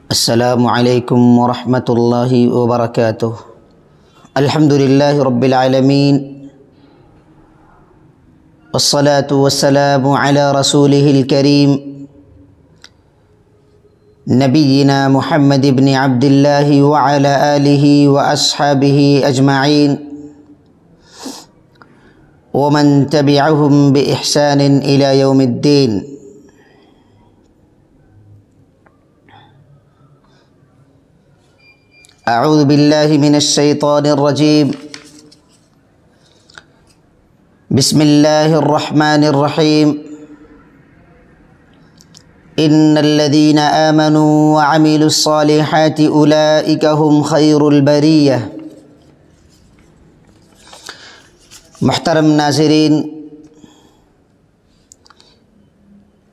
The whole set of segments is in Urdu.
السلام علیکم ورحمۃ اللہ وبرکاتہ۔ الحمد للہ رب العالمین والصلاة والسلام علی رسولہ الکریم نبینا محمد بن عبد اللہ وعلی آلہ واصحابہ اجمعین ومن تبعهم بإحسان إلى يوم الدین۔ اعوذ باللہ من الشیطان الرجیم، بسم اللہ الرحمن الرحیم۔ ان الذین آمنوا وعملوا الصالحات اولئک هم خیر البریہ۔ محترم ناظرین،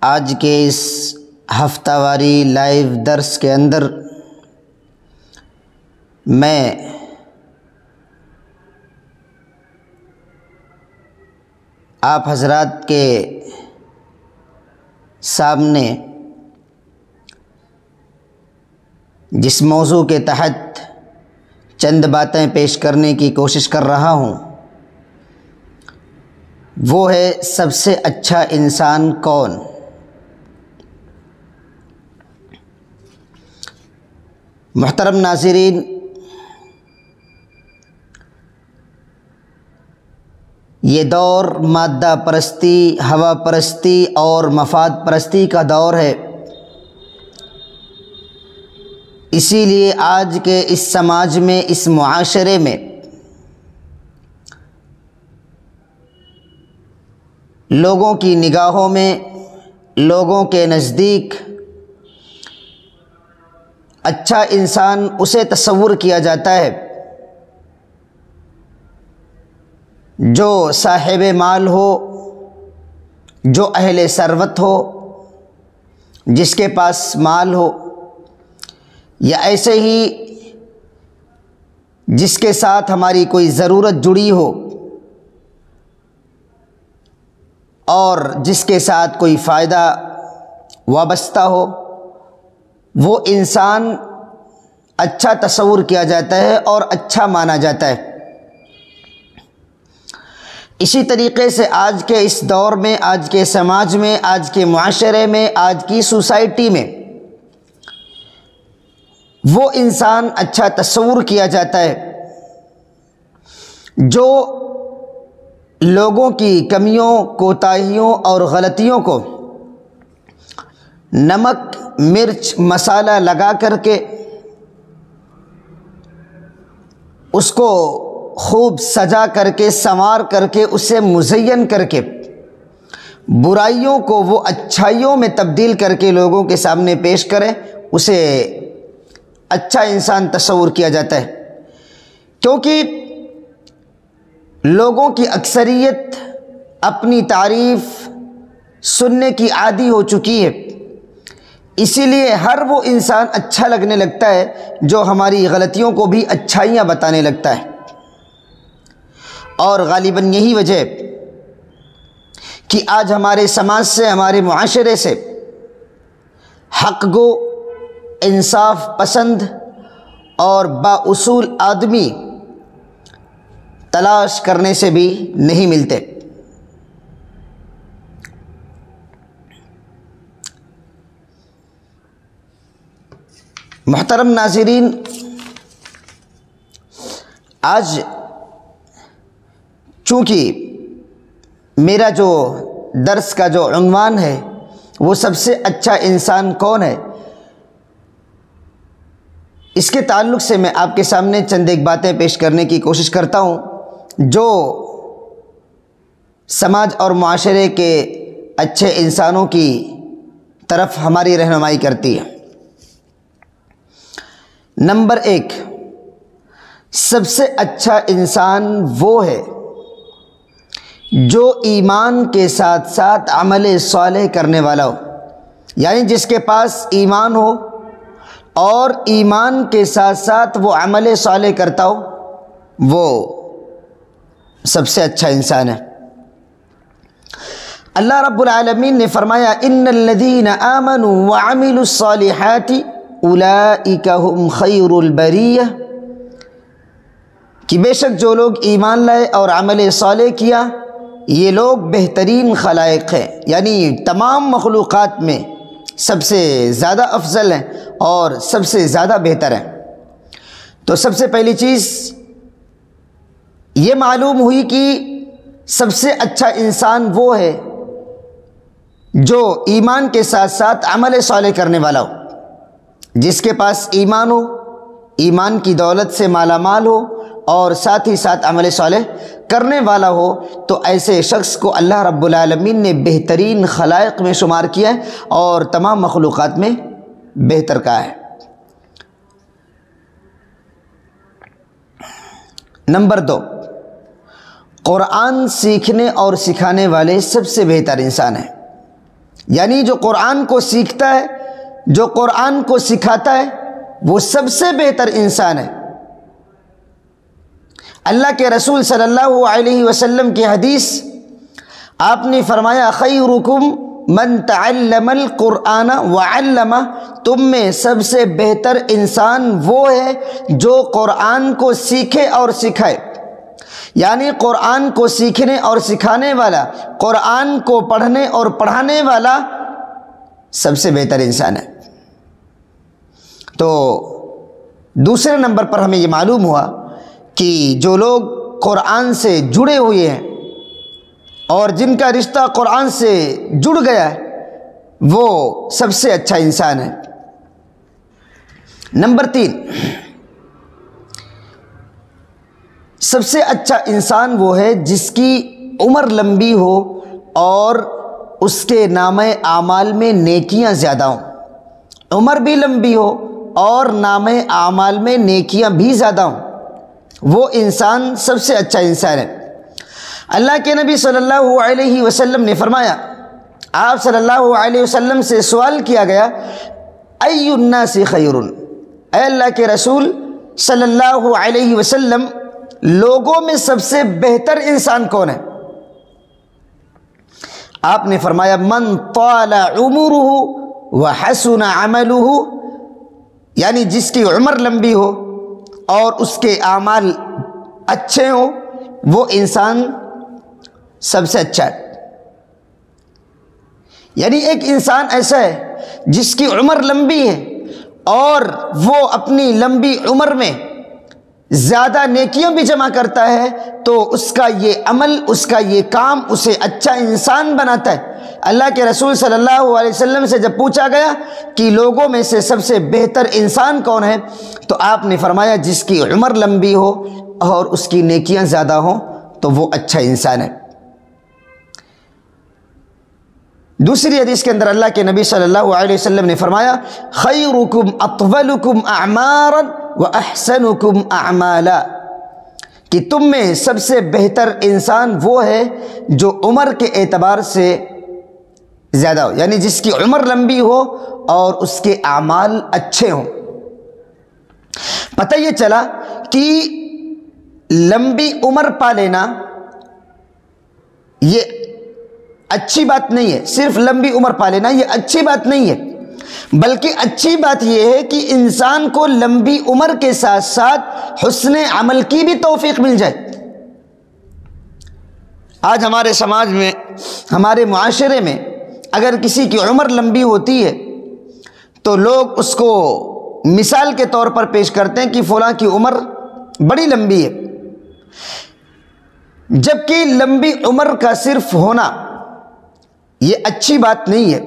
آج کے اس ہفتہ واری لائیو درس کے اندر میں آپ حضرات کے سامنے جس موضوع کے تحت چند باتیں پیش کرنے کی کوشش کر رہا ہوں وہ ہے سب سے اچھا انسان کون؟ محترم ناظرین، یہ دور مادہ پرستی، ہوا پرستی اور مفاد پرستی کا دور ہے۔ اسی لیے آج کے اس سماج میں، اس معاشرے میں لوگوں کی نگاہوں میں، لوگوں کے نزدیک اچھا انسان اسے تصور کیا جاتا ہے جو صاحب مال ہو، جو اہل ثروت ہو، جس کے پاس مال ہو، یا ایسے ہی جس کے ساتھ ہماری کوئی ضرورت جڑی ہو اور جس کے ساتھ کوئی فائدہ وابستہ ہو، وہ انسان اچھا تصور کیا جاتا ہے اور اچھا مانا جاتا ہے۔ اسی طریقے سے آج کے اس دور میں، آج کے سماج میں، آج کے معاشرے میں، آج کی سوسائٹی میں وہ انسان اچھا تصور کیا جاتا ہے جو لوگوں کی کمیوں، کوتاہیوں اور غلطیوں کو نمک، مرچ، مسالہ لگا کر کے اس کو خوب سجا کر کے، سنوار کر کے، اسے مزین کر کے، برائیوں کو وہ اچھائیوں میں تبدیل کر کے لوگوں کے سامنے پیش کرے، اسے اچھا انسان تصور کیا جاتا ہے۔ کیونکہ لوگوں کی اکثریت اپنی تعریف سننے کی عادی ہو چکی ہے، اسی لیے ہر وہ انسان اچھا لگنے لگتا ہے جو ہماری غلطیوں کو بھی اچھائیاں بتانے لگتا ہے۔ اور غالباً یہی وجہ ہے کہ آج ہمارے سماج سے، ہمارے معاشرے سے حق گو، انصاف پسند اور بااصول آدمی تلاش کرنے سے بھی نہیں ملتے۔ محترم ناظرین، آج چونکہ میرا جو درس کا جو عنوان ہے وہ سب سے اچھا انسان کون ہے، اس کے تعلق سے میں آپ کے سامنے چند ایک باتیں پیش کرنے کی کوشش کرتا ہوں جو سماج اور معاشرے کے اچھے انسانوں کی طرف ہماری رہنمائی کرتی ہے۔ نمبر 1، سب سے اچھا انسان وہ ہے جو ایمان کے ساتھ ساتھ عمل صالح کرنے والا ہو، یعنی جس کے پاس ایمان ہو اور ایمان کے ساتھ ساتھ وہ عمل صالح کرتا ہو، وہ سب سے اچھا انسان ہے۔ اللہ رب العالمین نے فرمایا ان الذین آمنوا وعملوا الصالحات اولئک هم خیر البریہ، کہ بے شک جو لوگ ایمان لائے اور عمل صالح کیا یہ لوگ بہترین خلائق ہیں، یعنی تمام مخلوقات میں سب سے زیادہ افضل ہیں اور سب سے زیادہ بہتر ہیں۔ تو سب سے پہلی چیز یہ معلوم ہوئی کہ سب سے اچھا انسان وہ ہے جو ایمان کے ساتھ ساتھ عمل صالح کرنے والا ہو، جس کے پاس ایمان ہو، ایمان کی دولت سے مالا مال ہو اور ساتھ ہی ساتھ عمل صالح کرنے والا ہو، تو ایسے شخص کو اللہ رب العالمین نے بہترین خلائق میں شمار کیا ہے اور تمام مخلوقات میں بہتر کہا ہے۔ نمبر 2، قرآن سیکھنے اور سکھانے والے سب سے بہتر انسان ہے، یعنی جو قرآن کو سیکھتا ہے، جو قرآن کو سکھاتا ہے وہ سب سے بہتر انسان ہے۔ اللہ کے رسول صلی اللہ علیہ وسلم کی حدیث آپ نے فرمایا خیرکم من تعلم القرآن وعلمہ، تم میں سب سے بہتر انسان وہ ہے جو قرآن کو سیکھے اور سکھائے، یعنی قرآن کو سیکھنے اور سکھانے والا، قرآن کو پڑھنے اور پڑھانے والا سب سے بہتر انسان ہے۔ تو دوسرے نمبر پر ہمیں یہ معلوم ہوا کہ جو لوگ قرآن سے جڑے ہوئے ہیں اور جن کا رشتہ قرآن سے جڑ گیا ہے وہ سب سے اچھا انسان ہے۔ نمبر 3، سب سے اچھا انسان وہ ہے جس کی عمر لمبی ہو اور اس کے نامہ اعمال میں نیکیاں زیادہ ہوں، عمر بھی لمبی ہو اور نامہ اعمال میں نیکیاں بھی زیادہ ہوں، وہ انسان سب سے اچھا انسان ہے۔ اللہ کے نبی صلی اللہ علیہ وسلم نے فرمایا، آپ صلی اللہ علیہ وسلم سے سوال کیا گیا ای الناس خیر، اے اللہ کے رسول صلی اللہ علیہ وسلم لوگوں میں سب سے بہتر انسان کون ہے؟ آپ نے فرمایا من طال عمرہ وحسن عملہ، یعنی جس کی عمر لمبی ہو اور اس کے اعمال اچھے ہوں وہ انسان سب سے اچھا ہے۔ یعنی ایک انسان ایسا ہے جس کی عمر لمبی ہے اور وہ اپنی لمبی عمر میں زیادہ نیکیاں بھی جمع کرتا ہے، تو اس کا یہ عمل، اس کا یہ کام اسے اچھا انسان بناتا ہے۔ اللہ کے رسول صلی اللہ علیہ وسلم سے جب پوچھا گیا کہ لوگوں میں سے سب سے بہتر انسان کون ہے، تو آپ نے فرمایا جس کی عمر لمبی ہو اور اس کی نیکیاں زیادہ ہوں تو وہ اچھا انسان ہے۔ دوسری حدیث کے اندر اللہ کے نبی صلی اللہ علیہ وسلم نے فرمایا خیرکم اطولکم اعمارا واحسنکم اعمالا، کہ تم میں سب سے بہتر انسان وہ ہے جو عمر کے اعتبار سے زیادہ ہو، یعنی جس کی عمر لمبی ہو اور اس کے اعمال اچھے ہوں۔ پتہ یہ چلا کہ لمبی عمر پا لینا یہ اچھی بات نہیں ہے، صرف لمبی عمر پا لینا یہ اچھی بات نہیں ہے، بلکہ اچھی بات یہ ہے کہ انسان کو لمبی عمر کے ساتھ ساتھ حسن عمل کی بھی توفیق مل جائے۔ آج ہمارے سماج میں، ہمارے معاشرے میں اگر کسی کی عمر لمبی ہوتی ہے تو لوگ اس کو مثال کے طور پر پیش کرتے ہیں کہ فلاں کی عمر بڑی لمبی ہے، جبکہ لمبی عمر کا صرف ہونا یہ اچھی بات نہیں ہے،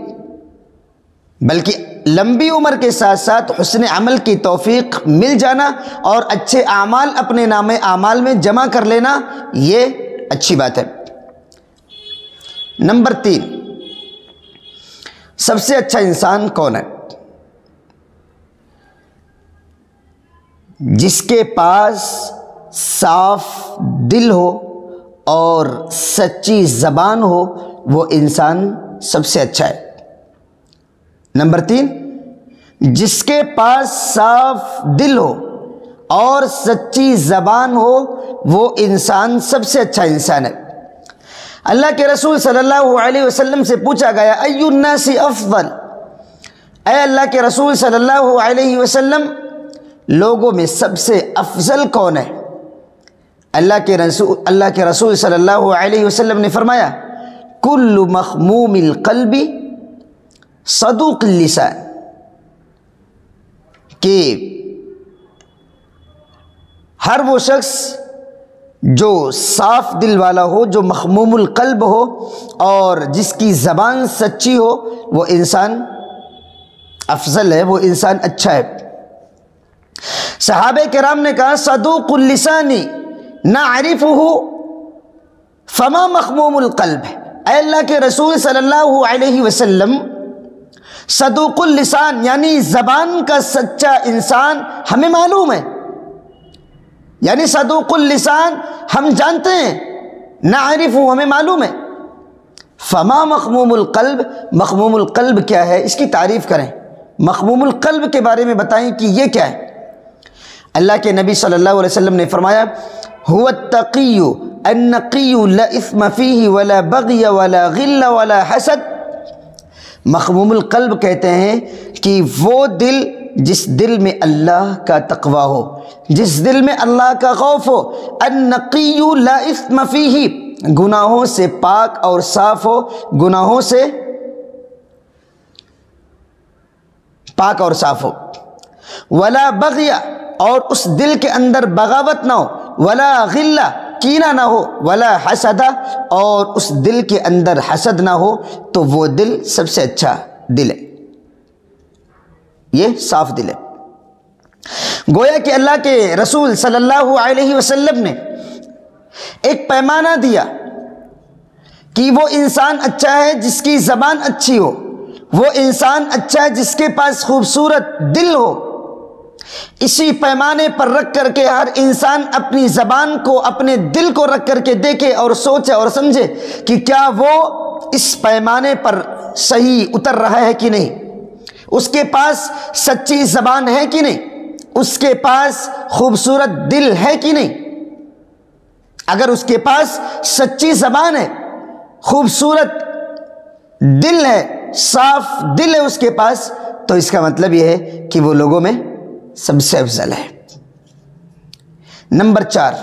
بلکہ لمبی عمر کے ساتھ ساتھ حسن عمل کی توفیق مل جانا اور اچھے اعمال اپنے نام اعمال میں جمع کر لینا یہ اچھی بات ہے۔ نمبر 3، سب سے اچھا انسان کون ہے؟ جس کے پاس صاف دل ہو اور سچی زبان ہو وہ انسان سب سے اچھا ہے۔ نمبر 3، جس کے پاس صاف دل ہو اور سچی زبان ہو وہ انسان سب سے اچھا انسان ہے۔ اللہ کے رسول صلی اللہ علیہ وسلم سے پوچھا گیا ای الناس افضل، اے اللہ کے رسول صلی اللہ علیہ وسلم، لوگوں میں سب سے افضل کون ہے؟ اللہ کے رسول صلی اللہ علیہ وسلم نے فرمایا کل مخموم القلب صدوق اللسان، کہ ہر وہ شخص جو صاف دل والا ہو، جو مخموم القلب ہو اور جس کی زبان سچی ہو، وہ انسان افضل ہے، وہ انسان اچھا ہے۔ صحابہ کرام نے کہا صدوق اللسان نعرفہ فما مخموم القلب، اے اللہ کے رسول صلی اللہ علیہ وسلم، صدوق اللسان یعنی زبان کا سچا انسان ہمیں معلوم ہے، یعنی صدوق اللسان ہم جانتے ہیں، نعرفہ ہمیں معلوم ہے، فما مخموم القلب، مخموم القلب کیا ہے، اس کی تعریف کریں، مخموم القلب کے بارے میں بتائیں کہ یہ کیا ہے۔ اللہ کے نبی صلی اللہ علیہ وسلم نے فرمایا هو التقی النقی لا اثم فیہ ولا بغی ولا غل ولا حسد، مخموم القلب کہتے ہیں کہ وہ دل جس دل میں اللہ کا تقوی ہو، جس دل میں اللہ کا خوف ہو، النقی لا اثم فیہ، گناہوں سے پاک اور صاف ہو، گناہوں سے پاک اور صاف ہو، ولا بغی، اور اس دل کے اندر بغاوت نہ ہو، ولا غلہ، کینہ نہ ہو، ولا حسد، اور اس دل کے اندر حسد نہ ہو، تو وہ دل سب سے اچھا دل ہے، یہ صاف دل ہے۔ گویا کہ اللہ کے رسول صلی اللہ علیہ وسلم نے ایک پیمانہ دیا کہ وہ انسان اچھا ہے جس کی زبان اچھی ہو، وہ انسان اچھا ہے جس کے پاس خوبصورت دل ہو۔ اسی پیمانے پر رکھ کر کے ہر انسان اپنی زبان کو، اپنے دل کو رکھ کر کے دیکھے اور سوچے اور سمجھے کہ کیا وہ اس پیمانے پر صحیح اتر رہا ہے کہ نہیں، اس کے پاس سچی زبان ہے کہ نہیں، اس کے پاس خوبصورت دل ہے کہ نہیں۔ اگر اس کے پاس سچی زبان ہے، خوبصورت دل ہے، صاف دل ہے اس کے پاس، تو اس کا مطلب یہ ہے کہ وہ لوگوں میں سب سے افضل ہے۔ نمبر 4،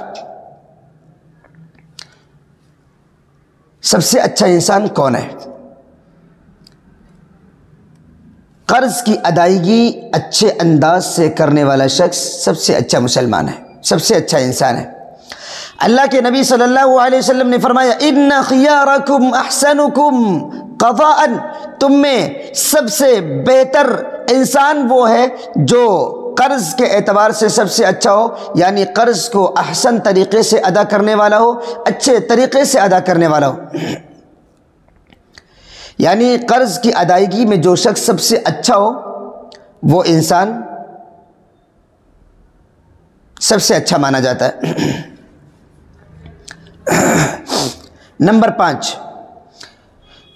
سب سے اچھا انسان کون ہے؟ قرض کی ادائیگی اچھے انداز سے کرنے والا شخص سب سے اچھا مسلمان ہے، سب سے اچھا انسان ہے۔ اللہ کے نبی صلی اللہ علیہ وسلم نے فرمایا ان خیارکم احسنکم قضاء، تم میں سب سے بہتر انسان وہ ہے جو قرض کے اعتبار سے سب سے اچھا ہو، یعنی قرض کو احسن طریقے سے ادا کرنے والا ہو، اچھے طریقے سے ادا کرنے والا ہو، یعنی قرض کی ادائیگی میں جو شخص سب سے اچھا ہو وہ انسان سب سے اچھا مانا جاتا ہے۔ نمبر 5،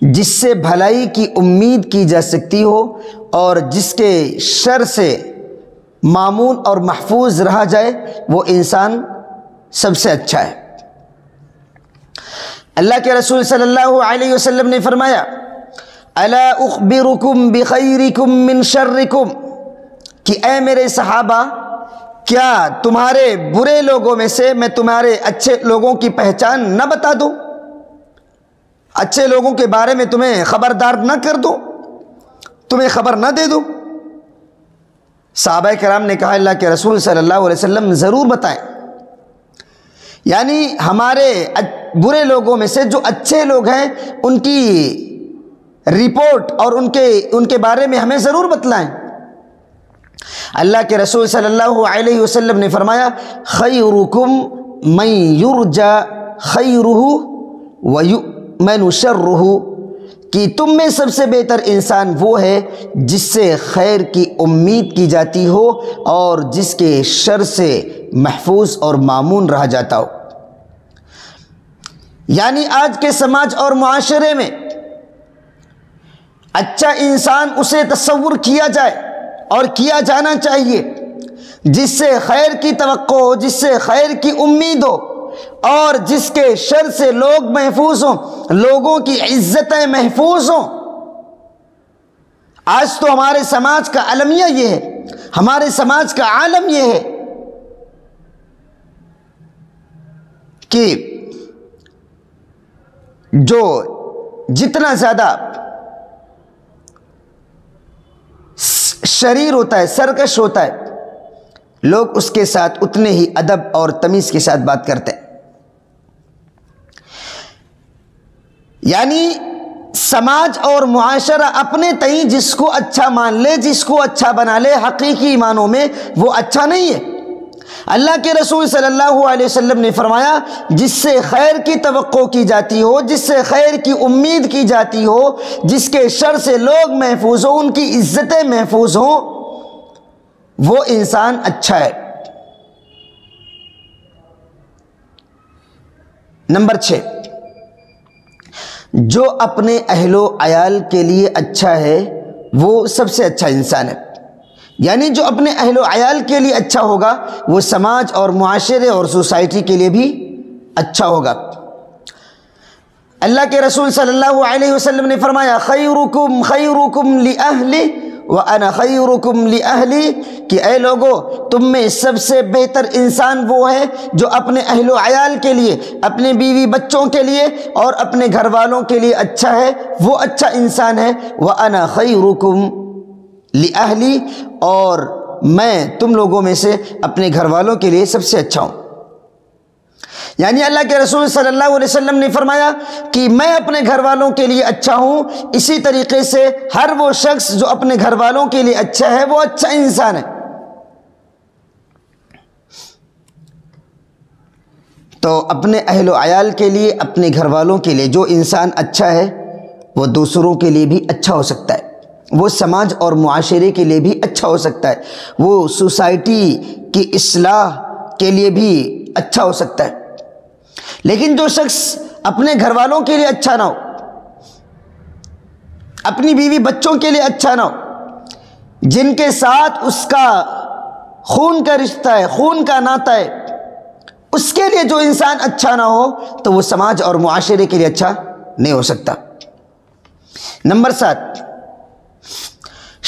جس سے بھلائی کی امید کی جا سکتی ہو اور جس کے شر سے مامون اور محفوظ رہا جائے، وہ انسان سب سے اچھا ہے۔ اللہ کے رسول صلی اللہ علیہ وسلم نے فرمایا الا اخبرکم بخیرکم من شرکم، کہ اے میرے صحابہ، کیا تمہارے برے لوگوں میں سے میں تمہارے اچھے لوگوں کی پہچان نہ بتا دوں، اچھے لوگوں کے بارے میں تمہیں خبردار نہ کر دوں، تمہیں خبر نہ دے دوں؟ صحابہ کرام نے کہا اللہ کے رسول صلی اللہ علیہ وسلم ضرور بتائیں، یعنی ہمارے برے لوگوں میں سے جو اچھے لوگ ہیں ان کی رپورٹ اور ان کے بارے میں ہمیں ضرور بتلائیں۔ اللہ کے رسول صلی اللہ علیہ وسلم نے فرمایا خیرکم من یرجا خیرہ ویؤمن شرہ، کہ تم میں سب سے بہتر انسان وہ ہے جس سے خیر کی امید کی جاتی ہو اور جس کے شر سے محفوظ اور مامون رہا جاتا ہو۔ یعنی آج کے سماج اور معاشرے میں اچھا انسان اسے تصور کیا جائے اور کیا جانا چاہیے جس سے خیر کی توقع ہو، جس سے خیر کی امید ہو اور جس کے شر سے لوگ محفوظ ہوں، لوگوں کی عزتیں محفوظ ہوں۔ آج تو ہمارے سماج کا المیہ یہ ہے، ہمارے سماج کا عالم یہ ہے کہ جو جتنا زیادہ شریر ہوتا ہے، سرکش ہوتا ہے، لوگ اس کے ساتھ اتنے ہی ادب اور تمیز کے ساتھ بات کرتے ہیں۔ یعنی سماج اور معاشرہ اپنے تئیں جس کو اچھا مان لے، جس کو اچھا بنا لے، حقیقی معنوں میں وہ اچھا نہیں ہے۔ اللہ کے رسول صلی اللہ علیہ وسلم نے فرمایا، جس سے خیر کی توقع کی جاتی ہو، جس سے خیر کی امید کی جاتی ہو، جس کے شر سے لوگ محفوظ ہوں، ان کی عزتیں محفوظ ہوں، وہ انسان اچھا ہے۔ نمبر 6، جو اپنے اہل و عیال کے لیے اچھا ہے وہ سب سے اچھا انسان ہے۔ یعنی جو اپنے اہل و عیال کے لیے اچھا ہوگا وہ سماج اور معاشرے اور سوسائٹی کے لیے بھی اچھا ہوگا۔ اللہ کے رسول صلی اللہ علیہ وسلم نے فرمایا، خیرکم خیرکم لأہلہ وَأَنَا خَيْرُكُمْ لِأَهْلِي، کہ اے لوگو تم میں سب سے بہتر انسان وہ ہے جو اپنے اہل و عیال کے لیے، اپنے بیوی بچوں کے لیے اور اپنے گھر والوں کے لیے اچھا ہے، وہ اچھا انسان ہے۔ وَأَنَا خَيْرُكُمْ لِأَهْلِي، اور میں تم لوگوں میں سے اپنے گھر والوں کے لیے سب سے اچھا ہوں۔ یعنی اللہ کے رسول صلی اللہ علیہ وسلم نے فرمایا کہ میں اپنے گھر والوں کے لیے اچھا ہوں، اسی طریقے سے ہر وہ شخص جو اپنے گھر والوں کے لیے اچھا ہے وہ اچھا انسان ہے۔ تو اپنے اہل و عیال کے لیے، اپنے گھر والوں کے لیے جو انسان اچھا ہے وہ دوسروں کے لیے بھی اچھا ہو سکتا ہے، وہ سماج اور معاشرے کے لیے بھی اچھا ہو سکتا ہے، وہ سوسائٹی کی اصلاح کے لیے بھی اچھا ہو سکتا ہے۔ لیکن جو شخص اپنے گھر والوں کے لیے اچھا نہ ہو، اپنی بیوی بچوں کے لیے اچھا نہ ہو، جن کے ساتھ اس کا خون کا رشتہ ہے، خون کا ناطہ ہے، اس کے لیے جو انسان اچھا نہ ہو تو وہ سماج اور معاشرے کے لیے اچھا نہیں ہو سکتا۔ نمبر 7،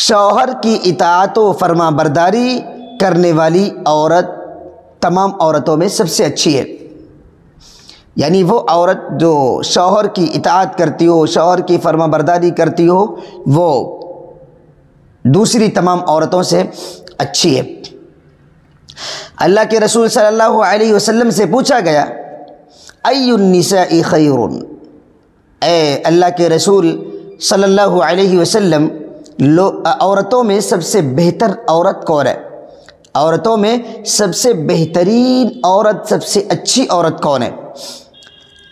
شوہر کی اطاعت و فرما برداری کرنے والی عورت تمام عورتوں میں سب سے اچھی ہے۔ یعنی وہ عورت جو شوہر کی اطاعت کرتی ہو، شوہر کی فرما برداری کرتی ہو، وہ دوسری تمام عورتوں سے اچھی ہے۔ اللہ کے رسول صلی اللہ علیہ وسلم سے پوچھا گیا، ای النساء خیر، اے اللہ کے رسول صلی اللہ علیہ وسلم، عورتوں میں سب سے بہتر عورت کون ہے؟ عورتوں میں سب سے بہترین عورت، سب سے اچھی عورت کون ہے؟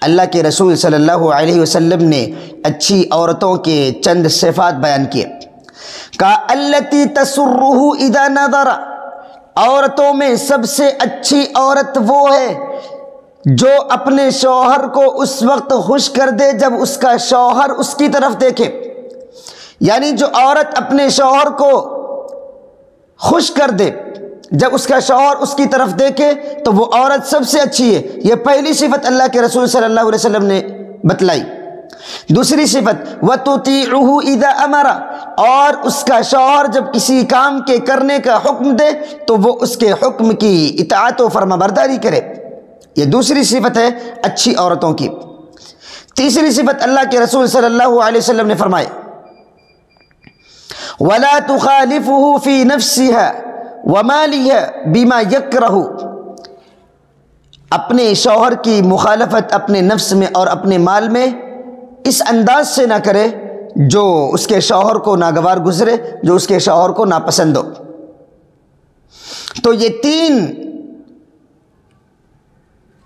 اللہ کے رسول صلی اللہ علیہ وسلم نے اچھی عورتوں کے چند صفات بیان کیے۔ کہا التی تسرہ اذا نظر، عورتوں میں سب سے اچھی عورت وہ ہے جو اپنے شوہر کو اس وقت خوش کر دے جب اس کا شوہر اس کی طرف دیکھے۔ یعنی جو عورت اپنے شوہر کو خوش کر دے جب اس کا شوہر اس کی طرف دیکھے تو وہ عورت سب سے اچھی ہے۔ یہ پہلی صفت اللہ کے رسول صلی اللہ علیہ وسلم نے بتلائی۔ دوسری صفت وَتُطِيعُهُ إِذَا أَمَرَ، اور اس کا شوہر جب کسی کام کے کرنے کا حکم دے تو وہ اس کے حکم کی اطاعت و فرما برداری کرے۔ یہ دوسری صفت ہے اچھی عورتوں کی۔ تیسری صفت اللہ کے رسول صلی اللہ علیہ وسلم نے فرمائی، وَلَا تُخَالِفُهُ فِي نَفْسِهَا وَمَالِهَا بِمَا يَكْرَهُ، اپنے شوہر کی مخالفت اپنے نفس میں اور اپنے مال میں اس انداز سے نہ کرے جو اس کے شوہر کو ناگوار گزرے، جو اس کے شوہر کو ناپسند ہو۔ تو یہ تین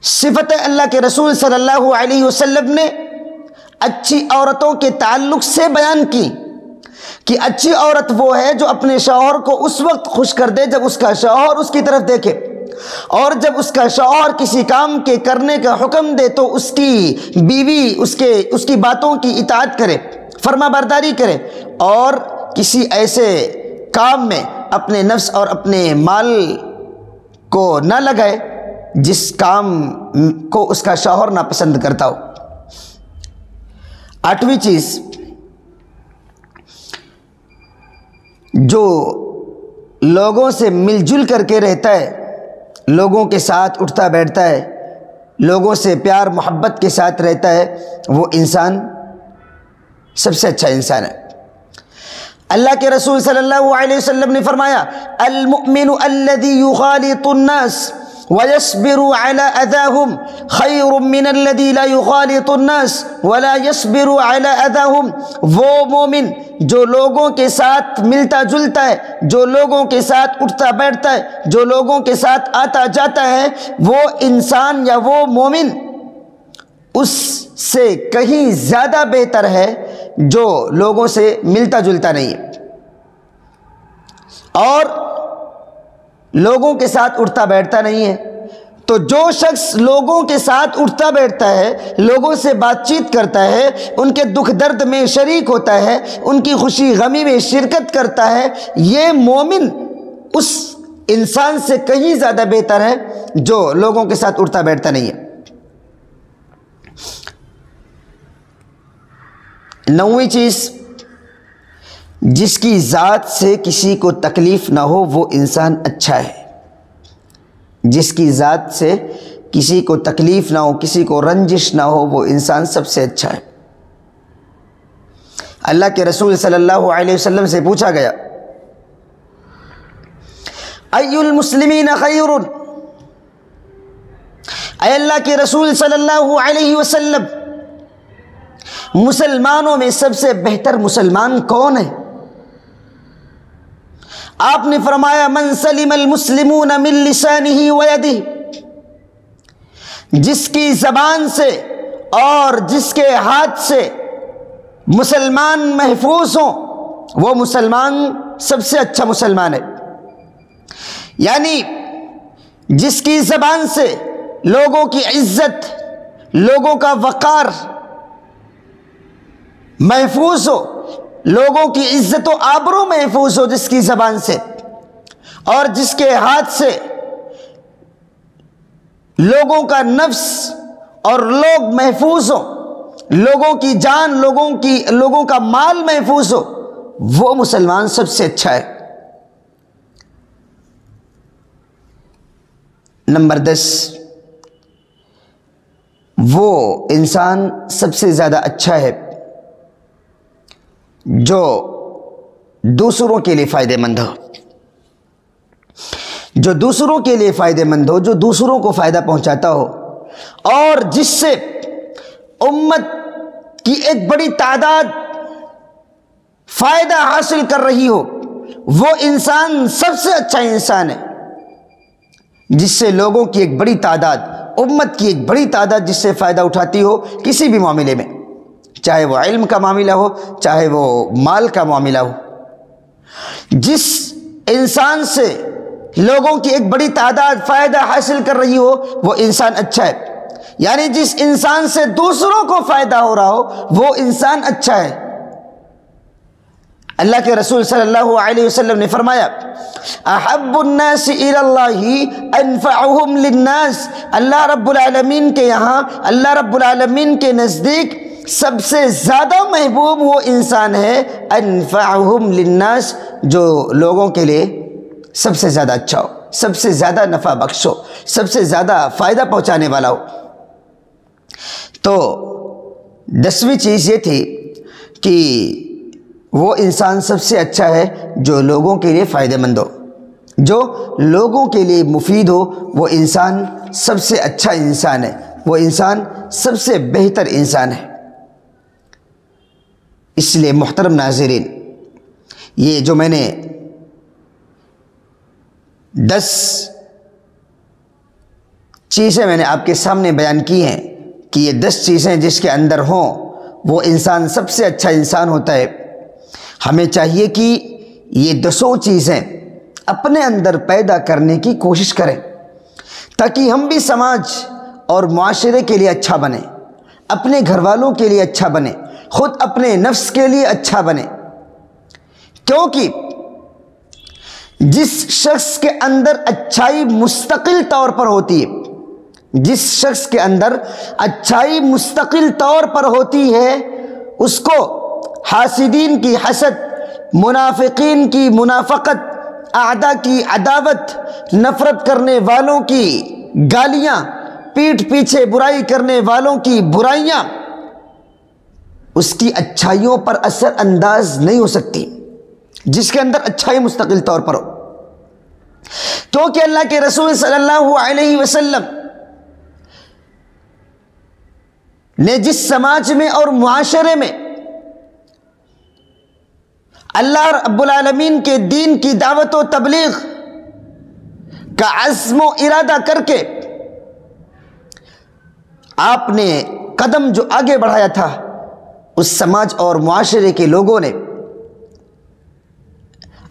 صفتیں اللہ کے رسول صلی اللہ علیہ وسلم نے اچھی عورتوں کے تعلق سے بیان کی کہ اچھی عورت وہ ہے جو اپنے شوہر کو اس وقت خوش کر دے جب اس کا شوہر اس کی طرف دیکھے، اور جب اس کا شوہر کسی کام کے کرنے کا حکم دے تو اس کی بیوی اس کی باتوں کی اطاعت کرے، فرما برداری کرے، اور کسی ایسے کام میں اپنے نفس اور اپنے مال کو نہ لگائے جس کام کو اس کا شوہر ناپسند کرتا ہو۔ 8ویں چیز، جو لوگوں سے مل جل کر کے رہتا ہے، لوگوں کے ساتھ اٹھتا بیٹھتا ہے، لوگوں سے پیار محبت کے ساتھ رہتا ہے، وہ انسان سب سے اچھا انسان ہے۔ اللہ کے رسول صلی اللہ علیہ وسلم نے فرمایا، المؤمن الذي يخالط الناس ويصبر على اذاهم خير من الذي لا يخالط الناس ولا يصبر على اذاهم۔ وہ مومن جو لوگوں کے ساتھ ملتا جلتا ہے، جو لوگوں کے ساتھ اٹھتا بیٹھتا ہے، جو لوگوں کے ساتھ آتا جاتا ہے، وہ انسان یا وہ مومن اس سے کہیں زیادہ بہتر ہے جو لوگوں سے ملتا جلتا نہیں ہے اور لوگوں کے ساتھ اٹھتا بیٹھتا نہیں ہے۔ تو جو شخص لوگوں کے ساتھ اٹھتا بیٹھتا ہے، لوگوں سے بات چیت کرتا ہے، ان کے دکھ درد میں شریک ہوتا ہے، ان کی خوشی غمی میں شرکت کرتا ہے، یہ مومن اس انسان سے کہیں زیادہ بہتر ہے جو لوگوں کے ساتھ اٹھتا بیٹھتا نہیں ہے۔ 9ویں چیز، جس کی ذات سے کسی کو تکلیف نہ ہو وہ انسان اچھا ہے۔ جس کی ذات سے کسی کو تکلیف نہ ہو، کسی کو رنجش نہ ہو، وہ انسان سب سے اچھا ہے۔ اللہ کے رسول صلی اللہ علیہ وسلم سے پوچھا گیا، ای المسلمین خیر، اے اللہ کے رسول صلی اللہ علیہ وسلم، مسلمانوں میں سب سے بہتر مسلمان کون ہے؟ آپ نے فرمایا، من سلم المسلمون من لسانہ ویدہ، جس کی زبان سے اور جس کے ہاتھ سے مسلمان محفوظ ہوں وہ مسلمان سب سے اچھا مسلمان ہے۔ یعنی جس کی زبان سے لوگوں کی عزت، لوگوں کا وقار محفوظ ہو، لوگوں کی عزت و آبرو محفوظ ہو جس کی زبان سے، اور جس کے ہاتھ سے لوگوں کا نفس اور لوگ محفوظ ہو، لوگوں کی جان، لوگوں کا مال محفوظ ہو، وہ مسلمان سب سے اچھا ہے۔ نمبر 10، وہ انسان سب سے زیادہ اچھا ہے جو دوسروں کے لیے فائدہ مند ہو، جو دوسروں کے لیے فائدہ مند ہو، جو دوسروں کو فائدہ پہنچاتا ہو، اور جس سے امت کی ایک بڑی تعداد فائدہ حاصل کر رہی ہو، وہ انسان سب سے اچھا انسان ہے۔ جس سے لوگوں کی ایک بڑی تعداد، امت کی ایک بڑی تعداد جس سے فائدہ اٹھاتی ہو کسی بھی معاملے میں، چاہے وہ علم کا معاملہ ہو، چاہے وہ مال کا معاملہ ہو، جس انسان سے لوگوں کی ایک بڑی تعداد فائدہ حاصل کر رہی ہو وہ انسان اچھا ہے۔ یعنی جس انسان سے دوسروں کو فائدہ ہو رہا ہو وہ انسان اچھا ہے۔ اللہ کے رسول صلی اللہ علیہ وسلم نے فرمایا، احب الناس الی اللہ انفعهم للناس، اللہ رب العالمین کے یہاں، اللہ رب العالمین کے نزدیک سب سے زیادہ محبوب وہ انسان ہے انفعهم للناس، جو لوگوں کے لیے سب سے زیادہ اچھا ہو، سب سے زیادہ نفع بخش ہو، سب سے زیادہ فائدہ پہنچانے والا ہو۔ تو 10ویں چیز یہ تھی کہ وہ انسان سب سے اچھا ہے جو لوگوں کے لیے فائدہ مند ہو، جو لوگوں کے لیے مفید ہو، وہ انسان سب سے اچھا انسان ہے، وہ انسان سب سے بہتر انسان ہے۔ اس لیے محترم ناظرین، یہ جو میں نے 10 چیزیں میں نے آپ کے سامنے بیان کی ہیں کہ یہ 10 چیزیں جس کے اندر ہوں وہ انسان سب سے اچھا انسان ہوتا ہے۔ ہمیں چاہیے کہ یہ 10 چیزیں اپنے اندر پیدا کرنے کی کوشش کریں تاکہ ہم بھی سماج اور معاشرے کے لیے اچھا بنیں، اپنے گھر والوں کے لیے اچھا بنیں، خود اپنے نفس کے لیے اچھا بنیں۔ کیونکہ جس شخص کے اندر اچھائی مستقل طور پر ہوتی ہے، جس شخص کے اندر اچھائی مستقل طور پر ہوتی ہے، اس کو حاسدین کی حسد، منافقین کی منافقت، اعداء کی عداوت، نفرت کرنے والوں کی گالیاں، پیٹھ پیچھے برائی کرنے والوں کی برائیاں اس کی اچھائیوں پر اثر انداز نہیں ہو سکتی، جس کے اندر اچھائی مستقل طور پر ہو۔ کیونکہ اللہ کے رسول صلی اللہ علیہ وسلم نے جس سماج میں اور معاشرے میں اللہ رب العالمین کے دین کی دعوت و تبلیغ کا عزم و ارادہ کر کے آپ نے قدم جو آگے بڑھایا تھا، اس سماج اور معاشرے کے لوگوں نے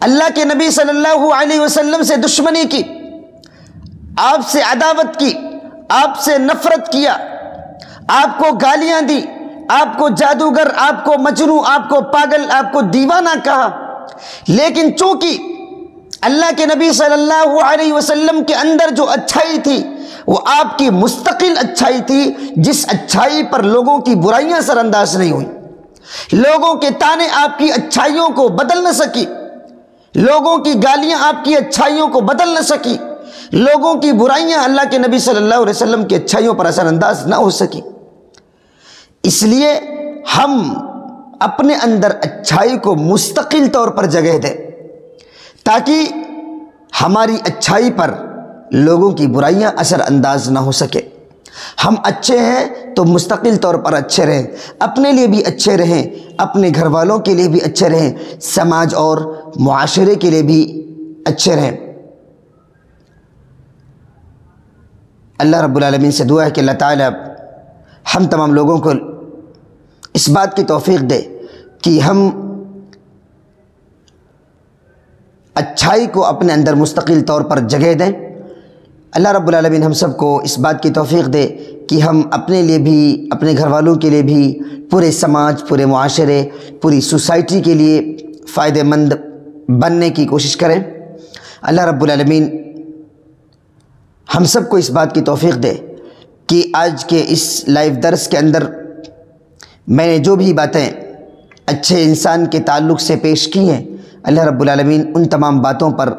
اللہ کے نبی صلی اللہ علیہ وسلم سے دشمنی کی، آپ سے عداوت کی، آپ سے نفرت کیا، آپ کو گالیاں دی، آپ کو جادوگر، آپ کو مجنون، آپ کو پاگل، آپ کو دیوانہ کہا۔ لیکن چونکہ اللہ کے نبی صلی اللہ علیہ وسلم کے اندر جو اچھائی تھی وہ آپ کی مستقل اچھائی تھی، جس اچھائی پر لوگوں کی برائیاں سر انداز نہیں ہوئی، لوگوں کے طعنے آپ کی اچھائیوں کو بدل نہ سکی، لوگوں کی گالیاں آپ کی اچھائیوں کو بدل نہ سکی، لوگوں کی برائیاں اللہ کے نبی صلی اللہ علیہ وسلم کی اچھائیوں پر اثر انداز نہ ہو سکی۔ اس لیے ہم اپنے اندر اچھائی کو مستقل طور پر جگہ دیں تاکہ ہماری اچھائی پر لوگوں کی برائیاں اثر انداز نہ ہو سکے۔ ہم اچھے ہیں تو مستقل طور پر اچھے رہیں، اپنے لیے بھی اچھے رہیں، اپنے گھر والوں کے لیے بھی اچھے رہیں، سماج اور معاشرے کے لیے بھی اچھے رہیں۔ اللہ رب العالمین سے دعا ہے کہ اللہ تعالیٰ ہم تمام لوگوں کو اس بات کی توفیق دے کہ ہم اچھائی کو اپنے اندر مستقل طور پر جگہ دیں۔ اللہ رب العالمین ہم سب کو اس بات کی توفیق دے کہ ہم اپنے لیے بھی، اپنے گھر والوں کے لیے بھی، پورے سماج، پورے معاشرے، پوری سوسائٹی کے لیے فائدہ مند بننے کی کوشش کریں۔ اللہ رب العالمین ہم سب کو اس بات کی توفیق دے کہ آج کے اس لائیو درس کے اندر میں نے جو بھی باتیں اچھے انسان کے تعلق سے پیش کی ہیں، اللہ رب العالمین ان تمام باتوں پر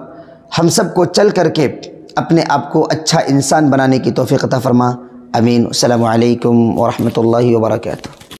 ہم سب کو چل کر کے اپنے آپ کو اچھا انسان بنانے کی توفیق عطا فرما۔ آمین۔ السلام علیکم ورحمۃ اللہ وبرکاتہ۔